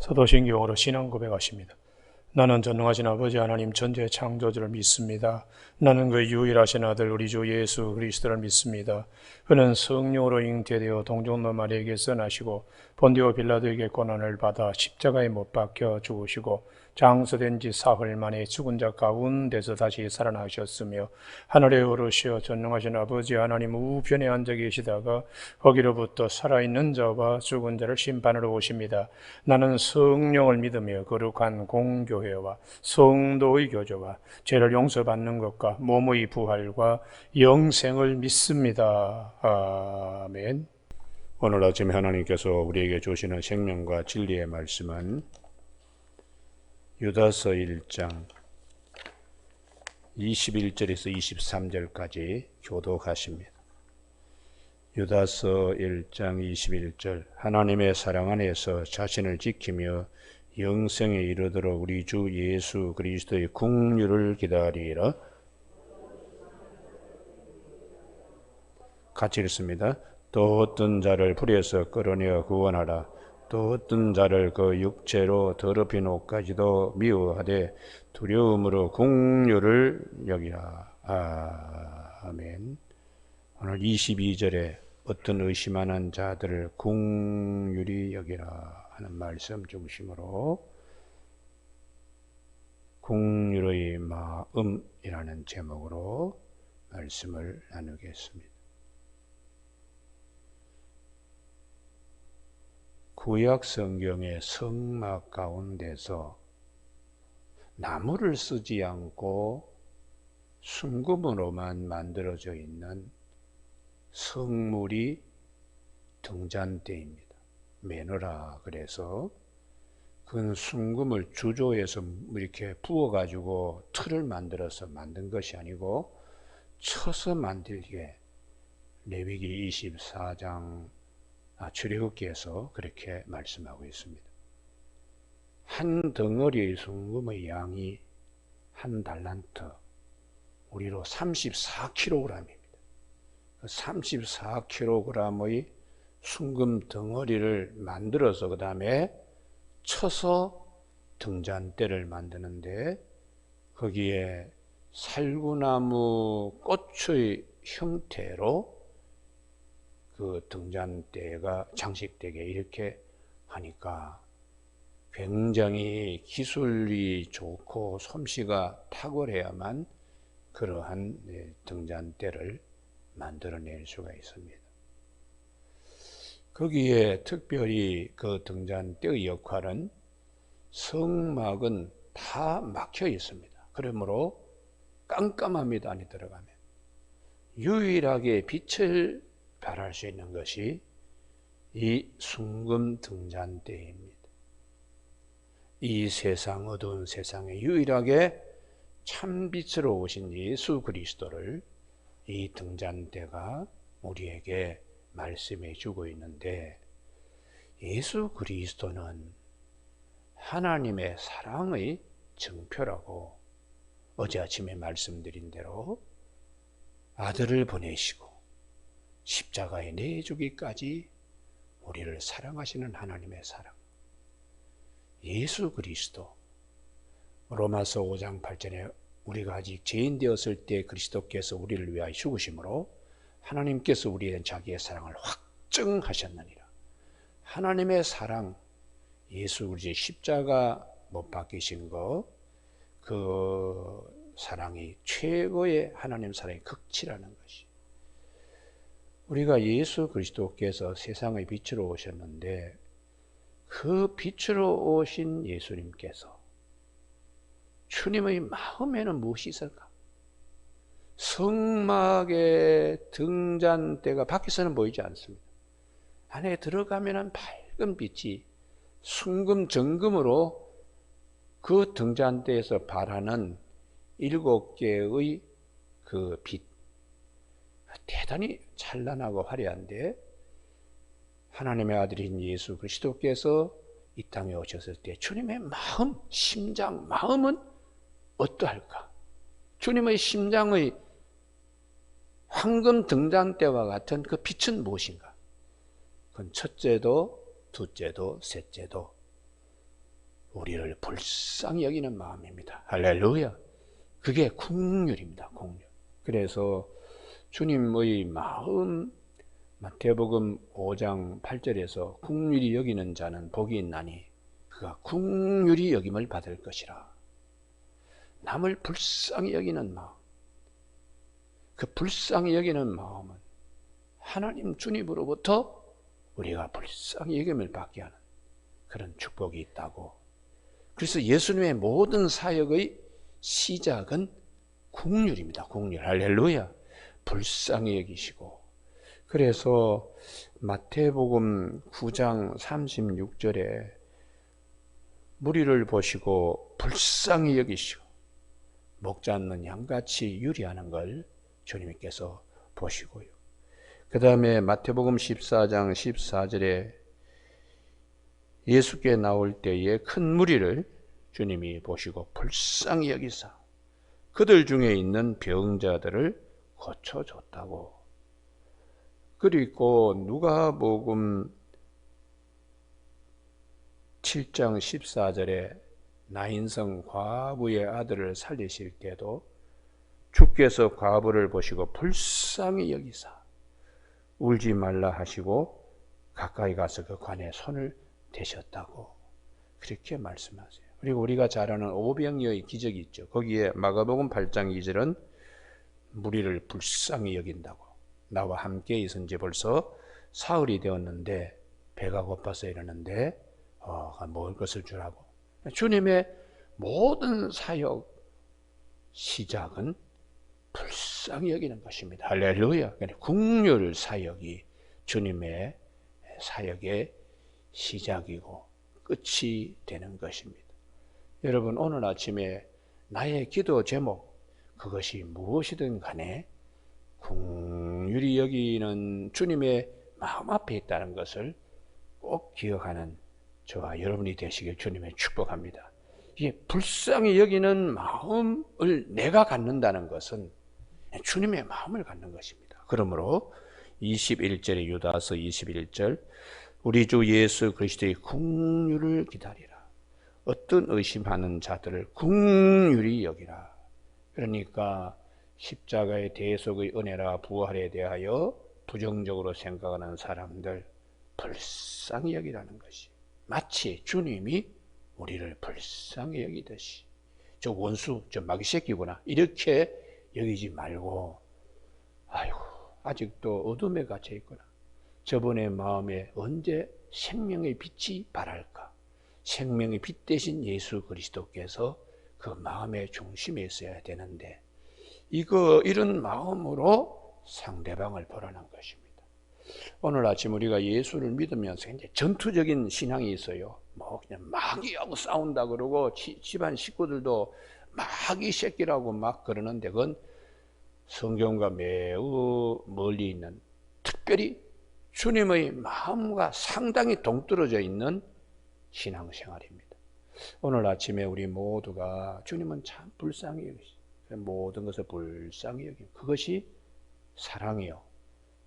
사도신경으로 신앙 고백하십니다. 나는 전능하신 아버지 하나님 전지의 창조주를 믿습니다. 나는 그 유일하신 아들 우리 주 예수 그리스도를 믿습니다. 그는 성령으로 잉태되어 동정노 마리아에게서 나시고 본디오 빌라도에게 고난을 받아 십자가에 못 박혀 죽으시고 장서된 지 사흘 만에 죽은 자 가운데서 다시 살아나셨으며 하늘에 오르시어 전능하신 아버지 하나님 우편에 앉아 계시다가 거기로부터 살아있는 자와 죽은 자를 심판하러 오십니다. 나는 성령을 믿으며 거룩한 공교회와 성도의 교제와 죄를 용서받는 것과 몸의 부활과 영생을 믿습니다. 아멘. 오늘 아침에 하나님께서 우리에게 주시는 생명과 진리의 말씀은 유다서 1장 21절에서 23절까지 교독하십니다. 유다서 1장 21절 하나님의 사랑 안에서 자신을 지키며 영생에 이르도록 우리 주 예수 그리스도의 긍휼을 기다리라. 같이 읽습니다. 또 어떤 자를 불에서 끌어내어 구원하라. 또 어떤 자를 그 육체로 더럽히 놓기까지도 미워하되 두려움으로 긍휼을 여기라. 아멘. 오늘 22절에 어떤 의심하는 자들을 긍휼히 여기라 하는 말씀 중심으로 긍휼의 마음이라는 제목으로 말씀을 나누겠습니다. 구약 성경의 성막 가운데서 나무를 쓰지 않고 순금으로만 만들어져 있는 성물이 등잔대입니다. 메너라 그래서 그건 순금을 주조해서 이렇게 부어가지고 틀을 만들어서 만든 것이 아니고 쳐서 만들게 레위기 24장 출애굽기에서 그렇게 말씀하고 있습니다. 한 덩어리의 순금의 양이 한 달란트, 우리로 34kg입니다. 34kg의 순금 덩어리를 만들어서 그 다음에 쳐서 등잔대를 만드는데 거기에 살구나무 꽃의 형태로 그 등잔대가 장식되게 이렇게 하니까 굉장히 기술이 좋고 솜씨가 탁월해야만 그러한 등잔대를 만들어낼 수가 있습니다. 거기에 특별히 그 등잔대의 역할은 성막은 다 막혀 있습니다. 그러므로 깜깜합니다. 안에 들어가면. 유일하게 빛을 발할 수 있는 것이 이 순금 등잔대입니다. 이 세상 어두운 세상에 유일하게 참빛으로 오신 예수 그리스도를 이 등잔대가 우리에게 말씀해 주고 있는데 예수 그리스도는 하나님의 사랑의 증표라고 어제 아침에 말씀드린 대로 아들을 보내시고 십자가에 내주기까지 우리를 사랑하시는 하나님의 사랑. 예수 그리스도 로마서 5장 8절에 우리가 아직 죄인 되었을 때 그리스도께서 우리를 위하여 죽으심으로 하나님께서 우리에 대한 자기의 사랑을 확증하셨느니라. 하나님의 사랑, 예수 그리스도의 십자가 못 박히신 거, 그 사랑이 최고의 하나님 사랑의 극치라는 것이. 우리가 예수 그리스도께서 세상의 빛으로 오셨는데 그 빛으로 오신 예수님께서 주님의 마음에는 무엇이 있을까? 성막의 등잔대가 밖에서는 보이지 않습니다. 안에 들어가면 밝은 빛이 순금 정금으로 그 등잔대에서 발하는 7개의 그 빛, 대단히 찬란하고 화려한데 하나님의 아들인 예수 그리스도께서 이 땅에 오셨을 때 주님의 마음, 심장, 마음은 어떠할까? 주님의 심장의 황금 등잔대와 같은 그 빛은 무엇인가? 그건 첫째도, 둘째도, 셋째도 우리를 불쌍히 여기는 마음입니다. 할렐루야. 그게 국률입니다. 국률. 그래서 주님의 마음, 마태복음 5장 8절에서 국률이 여기는 자는 복이 있나니 그가 국률이 여김을 받을 것이라. 남을 불쌍히 여기는 마음, 그 불쌍히 여기는 마음은 하나님 주님으로부터 우리가 불쌍히 여김을 받게 하는 그런 축복이 있다고. 그래서 예수님의 모든 사역의 시작은 국률입니다. 국률. 할렐루야. 불쌍히 여기시고. 그래서 마태복음 9장 36절에 무리를 보시고 불쌍히 여기시고 먹지 않는 양같이 유리하는 걸 주님께서 보시고요. 그 다음에 마태복음 14장 14절에 예수께 나올 때에 큰 무리를 주님이 보시고 불쌍히 여기사 그들 중에 있는 병자들을 고쳐줬다고. 그리고 누가복음 7장 14절에 나인성 과부의 아들을 살리실 때도 주께서 과부를 보시고 불쌍히 여기사 울지 말라 하시고 가까이 가서 그 관에 손을 대셨다고 그렇게 말씀하세요. 그리고 우리가 잘 아는 오병이어의 기적이 있죠. 거기에 마가복음 8장 2절은 무리를 불쌍히 여긴다고. 나와 함께 있은 지 벌써 사흘이 되었는데 배가 고파서 이러는데 먹을 것을 주라고. 주님의 모든 사역 시작은 불쌍히 여기는 것입니다. 할렐루야. 국률 사역이 주님의 사역의 시작이고 끝이 되는 것입니다. 여러분, 오늘 아침에 나의 기도 제목, 그것이 무엇이든 간에 긍휼히 여기는 주님의 마음 앞에 있다는 것을 꼭 기억하는 저와 여러분이 되시길 주님의 축복합니다. 이게 불쌍히 여기는 마음을 내가 갖는다는 것은 주님의 마음을 갖는 것입니다. 그러므로 21절의 유다서 21절 우리 주 예수 그리스도의 긍휼을 기다리라. 어떤 의심하는 자들을 긍휼히 여기라. 그러니까 십자가의 대속의 은혜라 부활에 대하여 부정적으로 생각하는 사람들 불쌍히 여기라는 것이 마치 주님이 우리를 불쌍히 여기듯이 저 원수 저 마귀 새끼구나 이렇게 여기지 말고 아이고 아직도 어둠에 갇혀 있구나. 저분의 마음에 언제 생명의 빛이 발할까? 생명의 빛 대신 예수 그리스도께서 그 마음의 중심에 있어야 되는데 이런 마음으로 상대방을 보라는 것입니다. 오늘 아침 우리가 예수를 믿으면서 이제 전투적인 신앙이 있어요. 뭐 그냥 마귀하고 싸운다 그러고 집안 식구들도 마귀 새끼라고 막 그러는데 그건 성경과 매우 멀리 있는 특별히 주님의 마음과 상당히 동떨어져 있는 신앙생활입니다. 오늘 아침에 우리 모두가 주님은 참 불쌍히 여기시 모든 것을 불쌍히 여김 그것이 사랑이요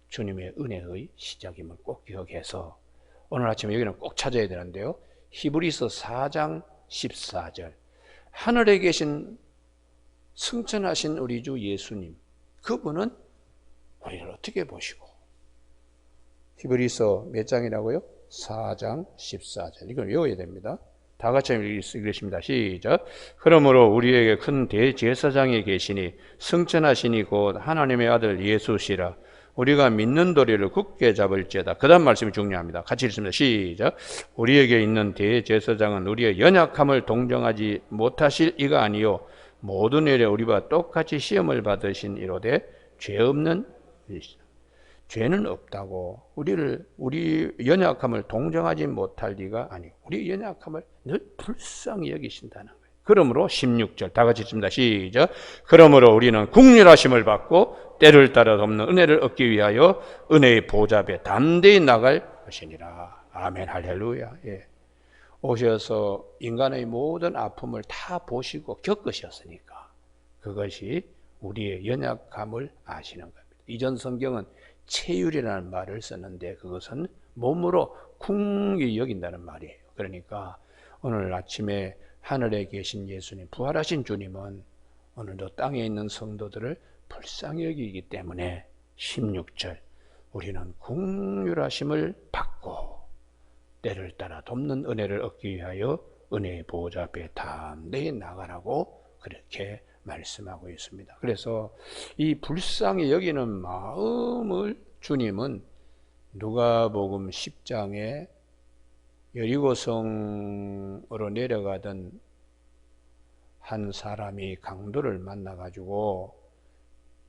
주님의 은혜의 시작임을 꼭 기억해서 오늘 아침에 여기는 꼭 찾아야 되는데요. 히브리서 4장 14절 하늘에 계신 승천하신 우리 주 예수님 그분은 우리를 어떻게 보시고 히브리서 몇 장이라고요? 4장 14절 이걸 외워야 됩니다. 다 같이 읽겠습니다. 시작. 그러므로 우리에게 큰 대제사장이 계시니 승천하시니 곧 하나님의 아들 예수시라. 우리가 믿는 도리를 굳게 잡을지어다. 그 다음 말씀이 중요합니다. 같이 읽습니다. 시작. 우리에게 있는 대제사장은 우리의 연약함을 동정하지 못하실 이가 아니요 모든 일에 우리와 똑같이 시험을 받으신 이로되 죄 없는 이시라. 죄는 없다고 우리 연약함을 동정하지 못할 리가 아니고 우리 연약함을 늘 불쌍히 여기신다는 거예요. 그러므로 16절 다 같이 읽습니다. 시작. 그러므로 우리는 긍휼하심을 받고 때를 따라 덮는 은혜를 얻기 위하여 은혜의 보좌 앞에 담대히 나갈 것이니라. 아멘 할렐루야. 예. 오셔서 인간의 모든 아픔을 다 보시고 겪으셨으니까 그것이 우리의 연약함을 아시는 겁니다. 이전 성경은 체휼이라는 말을 썼는데 그것은 몸으로 긍휼히 여긴다는 말이에요. 그러니까 오늘 아침에 하늘에 계신 예수님, 부활하신 주님은 오늘도 땅에 있는 성도들을 불쌍히 여기기 때문에 16절 우리는 긍휼하심을 받고 때를 따라 돕는 은혜를 얻기 위하여 은혜의 보호자 앞에 담대히 나가라고 그렇게 말씀하고 있습니다. 그래서 이 불쌍히 여기는 마음을 주님은 누가복음 10장에 여리고성으로 내려가던 한 사람이 강도를 만나가지고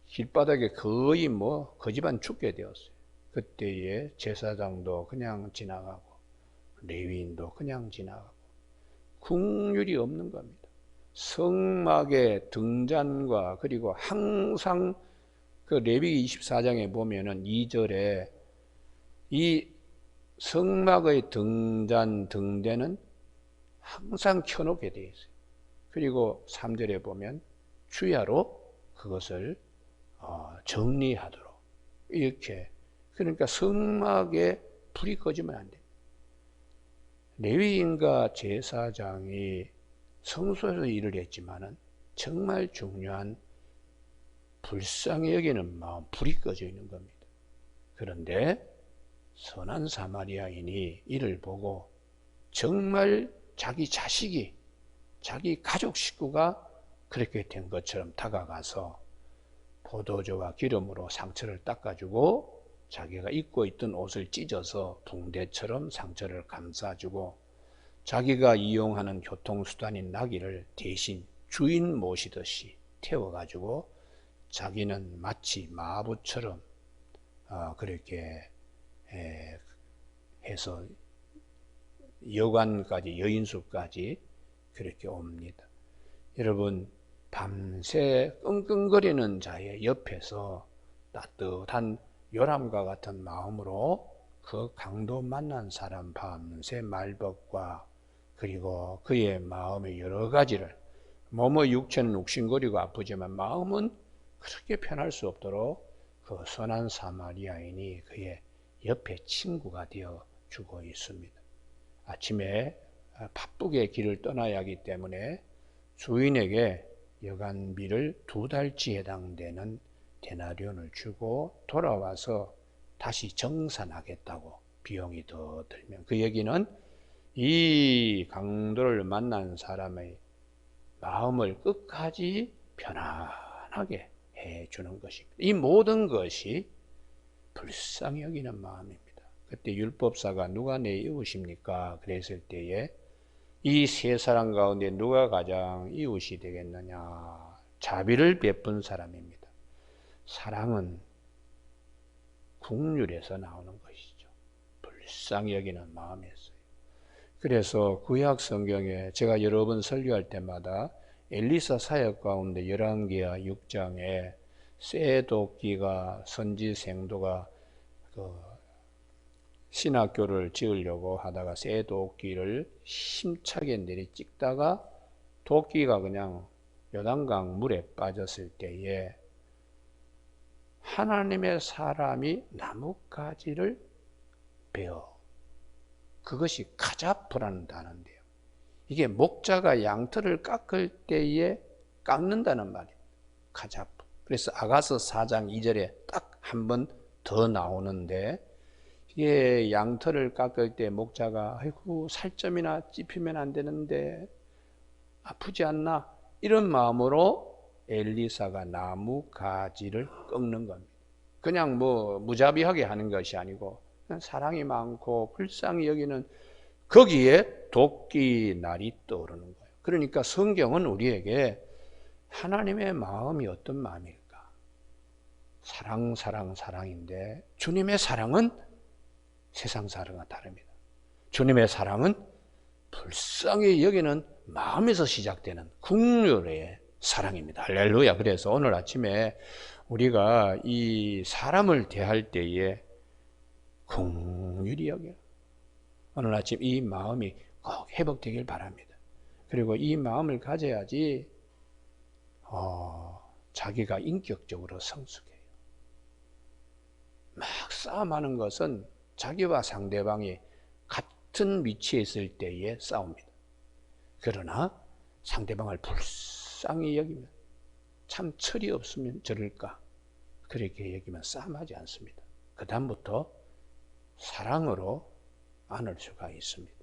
길바닥에 거의 그 집안 죽게 되었어요. 그때에 제사장도 그냥 지나가고 레위인도 그냥 지나가고 긍휼이 없는 겁니다. 성막의 등잔과 그리고 항상 그 레위기 24장에 보면은 2절에 이 성막의 등잔 등대는 항상 켜놓게 되어 있어요. 그리고 3절에 보면 주야로 그것을 정리하도록 이렇게, 그러니까 성막에 불이 꺼지면 안 됩니다. 레위인과 제사장이 성소에서 일을 했지만은 정말 중요한 불쌍히 여기는 마음, 불이 꺼져 있는 겁니다. 그런데 선한 사마리아인이 이를 보고 정말 자기 자식이, 자기 가족 식구가 그렇게 된 것처럼 다가가서 포도주와 기름으로 상처를 닦아주고 자기가 입고 있던 옷을 찢어서 붕대처럼 상처를 감싸주고 자기가 이용하는 교통수단인 나귀를 대신 주인 모시듯이 태워가지고 자기는 마치 마부처럼 그렇게 해서 여관까지, 여인숙까지 그렇게 옵니다. 여러분, 밤새 끙끙거리는 자의 옆에서 따뜻한 요람과 같은 마음으로 그 강도 만난 사람 밤새 말벗과 그리고 그의 마음의 여러 가지를, 몸의 육체는 욱신거리고 아프지만 마음은 그렇게 편할 수 없도록 그 선한 사마리아인이 그의 옆에 친구가 되어 주고 있습니다. 아침에 바쁘게 길을 떠나야 하기 때문에 주인에게 여간비를 2달치 해당되는 데나리온을 주고 돌아와서 다시 정산하겠다고, 비용이 더 들면. 그 얘기는 이 강도를 만난 사람의 마음을 끝까지 편안하게 해주는 것입니다. 이 모든 것이 불쌍히 여기는 마음입니다. 그때 율법사가 누가 내 이웃입니까? 그랬을 때에 이 세 사람 가운데 누가 가장 이웃이 되겠느냐? 자비를 베푼 사람입니다. 사랑은 국률에서 나오는 것이죠. 불쌍히 여기는 마음에서요. 그래서 구약 성경에 제가 여러 번 설교할 때마다 엘리사 사역 가운데 열왕기하 6장에 쇠도끼가 선지 생도가 신학교를 지으려고 하다가 쇠도끼를 힘차게 내리 찍다가 도끼가 그냥 요단강 물에 빠졌을 때에 하나님의 사람이 나뭇가지를 베어, 그것이 카자프라는 단어인데요. 이게 목자가 양털을 깎을 때에 깎는다는 말이에요. 카자프. 그래서 아가서 4장 2절에 딱 한 번 더 나오는데, 이게 양털을 깎을 때 목자가 아이고 살점이나 찝히면 안 되는데 아프지 않나? 이런 마음으로 엘리사가 나무 가지를 꺾는 겁니다. 그냥 무자비하게 하는 것이 아니고 그냥 사랑이 많고 불쌍히 여기는, 거기에 도끼 날이 떠오르는 거예요. 그러니까 성경은 우리에게 하나님의 마음이 어떤 마음일까? 사랑인데 주님의 사랑은 세상 사랑과 다릅니다. 주님의 사랑은 불쌍히 여기는 마음에서 시작되는 긍휼의 사랑입니다. 할렐루야. 그래서 오늘 아침에 우리가 이 사람을 대할 때에 긍휼히 여겨, 오늘 아침 이 마음이 꼭 회복되길 바랍니다. 그리고 이 마음을 가져야지 자기가 인격적으로 성숙해요. 막 싸움하는 것은 자기와 상대방이 같은 위치에 있을 때의 싸움입니다. 그러나 상대방을 불쌍히 여기면, 참 철이 없으면 저럴까, 그렇게 여기면 싸움하지 않습니다. 그 다음부터 사랑으로 안을 수가 있습니다.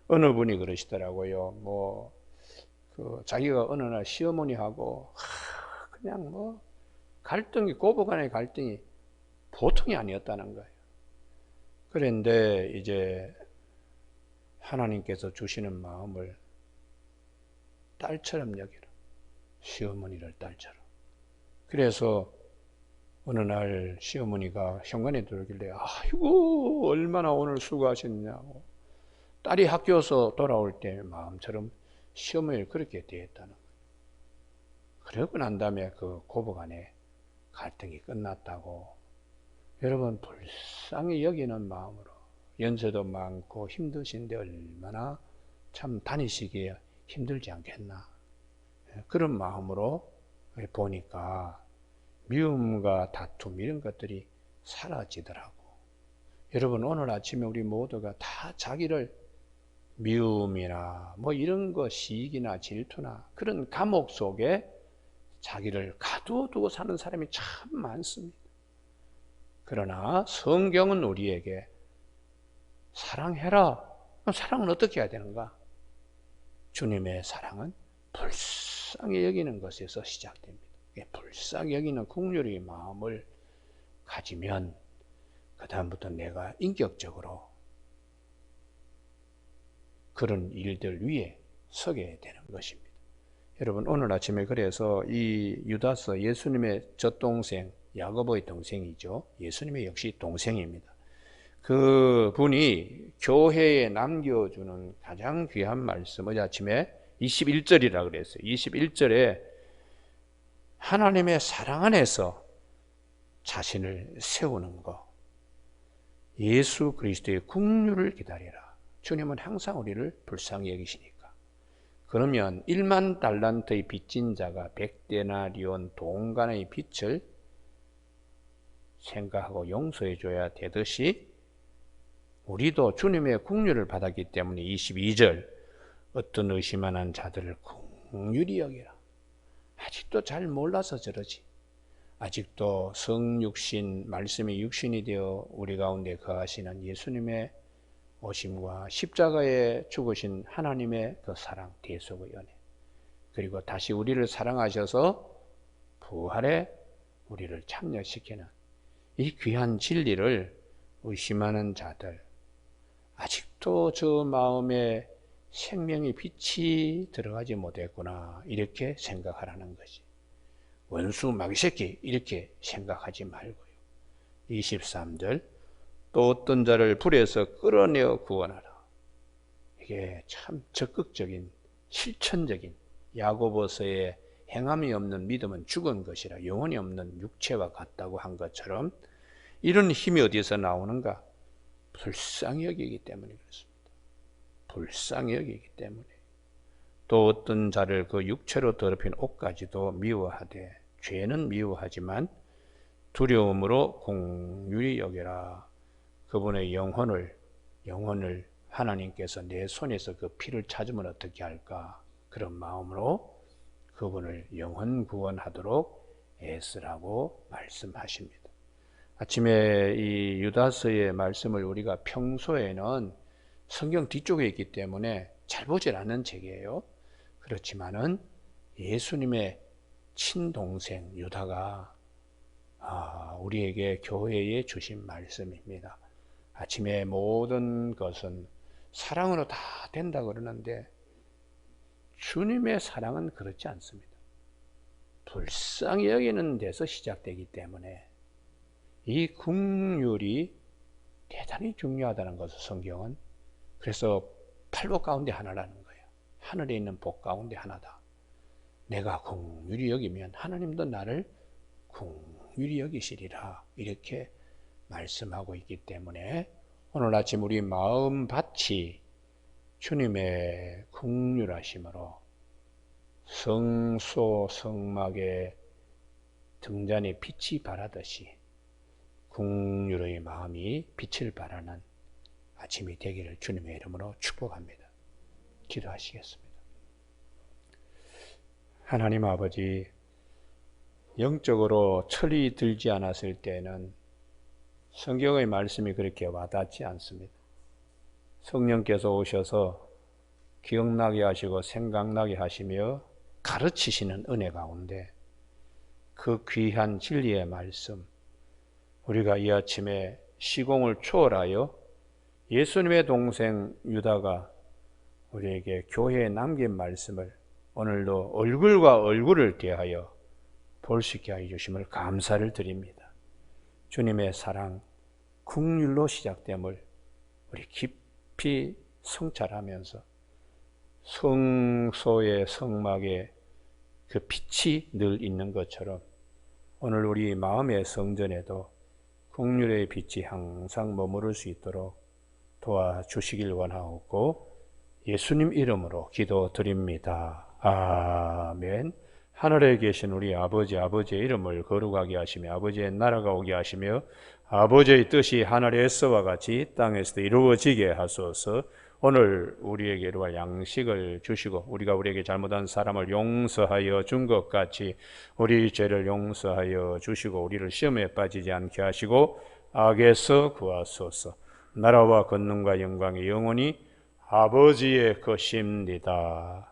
어느 분이 그러시더라고요. 자기가 어느 날 시어머니하고 그냥 갈등이, 고부간의 갈등이 보통이 아니었다는 거예요. 그런데 이제 하나님께서 주시는 마음을 딸처럼 여기라. 시어머니를 딸처럼. 그래서 어느 날 시어머니가 현관에 들어오길래 아이고 얼마나 오늘 수고하셨냐고. 딸이 학교에서 돌아올 때 마음처럼 시어머니를 그렇게 대했다는 거예요. 그러고 난 다음에 그 고부간의 갈등이 끝났다고. 여러분, 불쌍히 여기는 마음으로, 연세도 많고 힘드신데 얼마나 참 다니시기에 힘들지 않겠나, 그런 마음으로 보니까 미움과 다툼 이런 것들이 사라지더라고. 여러분, 오늘 아침에 우리 모두가 다 자기를 미움이나 이런 거, 시기나 질투나 그런 감옥 속에 자기를 가두어두고 사는 사람이 참 많습니다. 그러나 성경은 우리에게 사랑해라. 사랑은 어떻게 해야 되는가? 주님의 사랑은 불쌍히 여기는 것에서 시작됩니다. 불쌍히 여기는 긍휼의 마음을 가지면 그 다음부터 내가 인격적으로 그런 일들 위에 서게 되는 것입니다. 여러분, 오늘 아침에 그래서 이 유다서, 예수님의 젖동생, 야고보의 동생이죠. 예수님의 역시 동생입니다. 그 분이 교회에 남겨주는 가장 귀한 말씀, 어제 아침에 21절이라 그랬어요. 21절에 하나님의 사랑 안에서 자신을 세우는 것, 예수 그리스도의 긍휼을 기다리라. 주님은 항상 우리를 불쌍히 여기시니까. 그러면 1만 달란트의 빚진 자가 100데나리온 동간의 빚을 생각하고 용서해 줘야 되듯이 우리도 주님의 긍휼을 받았기 때문에 22절, 어떤 의심하는 자들을 긍휼히 여기라. 아직도 잘 몰라서 저러지. 아직도 성육신, 말씀이 육신이 되어 우리 가운데 거하시는 예수님의 오심과 십자가에 죽으신 하나님의 그 사랑, 대속의 은혜, 그리고 다시 우리를 사랑하셔서 부활에 우리를 참여시키는 이 귀한 진리를 의심하는 자들, 아직도 저 마음에 생명의 빛이 들어가지 못했구나, 이렇게 생각하라는 것이. 원수 마귀 새끼 이렇게 생각하지 말고요. 23절, 또 어떤 자를 불에서 끌어내어 구원하라. 이게 참 적극적인, 실천적인, 야고보서의 행함이 없는 믿음은 죽은 것이라, 영혼이 없는 육체와 같다고 한 것처럼 이런 힘이 어디에서 나오는가? 불쌍히 여기기 때문에 그렇습니다. 불쌍히 여기기 때문에. 또 어떤 자를 그 육체로 더럽힌 옷까지도 미워하되, 죄는 미워하지만 두려움으로 긍휼히 여겨라. 그분의 영혼을 하나님께서 내 손에서 그 피를 찾으면 어떻게 할까? 그런 마음으로 그분을 영혼 구원하도록 애쓰라고 말씀하십니다. 아침에 이 유다서의 말씀을 우리가 평소에는 성경 뒤쪽에 있기 때문에 잘 보질 않는 책이에요. 그렇지만은 예수님의 친동생 유다가 우리에게 교회에 주신 말씀입니다. 아침에 모든 것은 사랑으로 다 된다 그러는데 주님의 사랑은 그렇지 않습니다. 불쌍히 여기는 데서 시작되기 때문에 이 긍휼이 대단히 중요하다는 것을 성경은, 그래서 팔복 가운데 하나라는 거예요. 하늘에 있는 복 가운데 하나다. 내가 긍휼히 여기면 하나님도 나를 긍휼히 여기시리라, 이렇게 말씀하고 있기 때문에 오늘 아침 우리 마음밭이 주님의 긍휼하심으로 성소 성막에 등잔에 빛이 발하듯이 긍휼의 마음이 빛을 발하는 아침이 되기를 주님의 이름으로 축복합니다. 기도하시겠습니다. 하나님 아버지, 영적으로 철이 들지 않았을 때는 성경의 말씀이 그렇게 와닿지 않습니다. 성령께서 오셔서 기억나게 하시고 생각나게 하시며 가르치시는 은혜 가운데 그 귀한 진리의 말씀, 우리가 이 아침에 시공을 초월하여 예수님의 동생 유다가 우리에게 교회에 남긴 말씀을 오늘도 얼굴과 얼굴을 대하여 볼 수 있게 하여 주심을 감사를 드립니다. 주님의 사랑, 긍휼로 시작됨을 우리 깊이 성찰하면서 성소의 성막에 그 빛이 늘 있는 것처럼 오늘 우리 마음의 성전에도 긍휼의 빛이 항상 머무를 수 있도록 도와주시길 원하옵고 예수님 이름으로 기도드립니다. 아멘. 하늘에 계신 우리 아버지, 아버지의 이름을 거룩하게 하시며 아버지의 나라가 오게 하시며 아버지의 뜻이 하늘에서와 같이 땅에서도 이루어지게 하소서. 오늘 우리에게 이루어질 양식을 주시고 우리가 우리에게 잘못한 사람을 용서하여 준 것 같이 우리 죄를 용서하여 주시고 우리를 시험에 빠지지 않게 하시고 악에서 구하소서. 나라와 권능과 영광이 영원히 아버지의 것입니다.